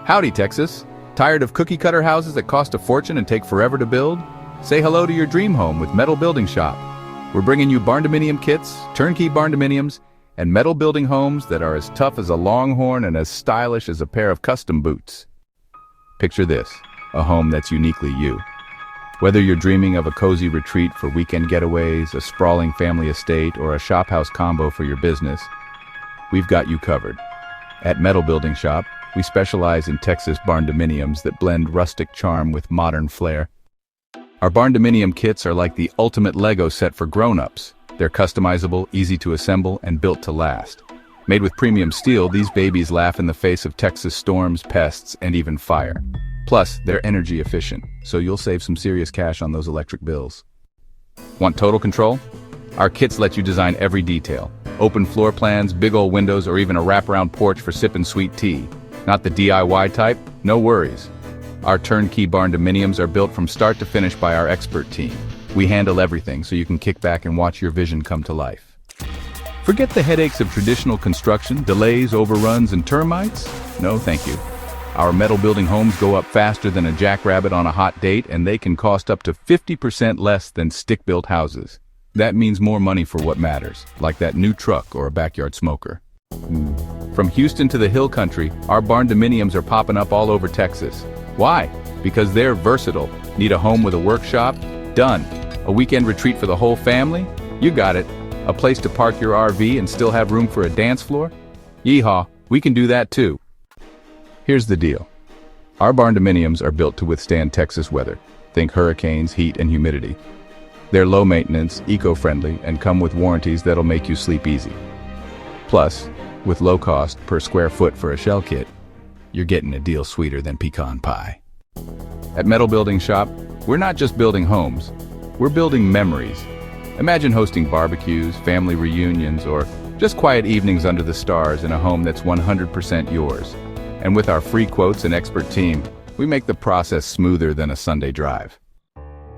Howdy, Texas. Tired of cookie-cutter houses that cost a fortune and take forever to build? Say hello to your dream home with Metal Building Shop. We're bringing you Barndominium kits, turnkey Barndominiums, and metal building homes that are as tough as a longhorn and as stylish as a pair of custom boots. Picture this, a home that's uniquely you. Whether you're dreaming of a cozy retreat for weekend getaways, a sprawling family estate, or a shophouse combo for your business, we've got you covered. At Metal Building Shop, we specialize in Texas Barndominiums that blend rustic charm with modern flair. Our Barndominium kits are like the ultimate Lego set for grown-ups. They're customizable, easy to assemble, and built to last. Made with premium steel, these babies laugh in the face of Texas storms, pests, and even fire. Plus, they're energy efficient, so you'll save some serious cash on those electric bills. Want total control? Our kits let you design every detail. Open floor plans, big old windows, or even a wraparound porch for sipping sweet tea. Not the DIY type? No worries. Our turnkey Barndominiums are built from start to finish by our expert team. We handle everything so you can kick back and watch your vision come to life. Forget the headaches of traditional construction, delays, overruns, and termites? No, thank you. Our metal building homes go up faster than a jackrabbit on a hot date, and they can cost up to 50% less than stick-built houses. That means more money for what matters, like that new truck or a backyard smoker. From Houston to the Hill Country, our Barndominiums are popping up all over Texas. Why? Because they're versatile. Need a home with a workshop? Done. A weekend retreat for the whole family? You got it. A place to park your RV and still have room for a dance floor? Yeehaw, we can do that too. Here's the deal. Our Barndominiums are built to withstand Texas weather. Think hurricanes, heat, and humidity. They're low maintenance, eco-friendly, and come with warranties that'll make you sleep easy. Plus, with low cost per square foot for a shell kit, you're getting a deal sweeter than pecan pie. At Metal Building Shop, we're not just building homes, we're building memories. Imagine hosting barbecues, family reunions, or just quiet evenings under the stars in a home that's 100% yours. And with our free quotes and expert team, we make the process smoother than a Sunday drive.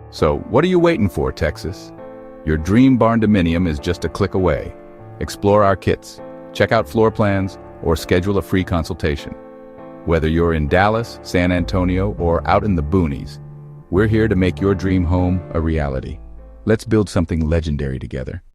So, what are you waiting for, Texas? Your dream Barndominium is just a click away. Explore our kits, check out floor plans, or schedule a free consultation. Whether you're in Dallas, San Antonio, or out in the boonies, we're here to make your dream home a reality. Let's build something legendary together.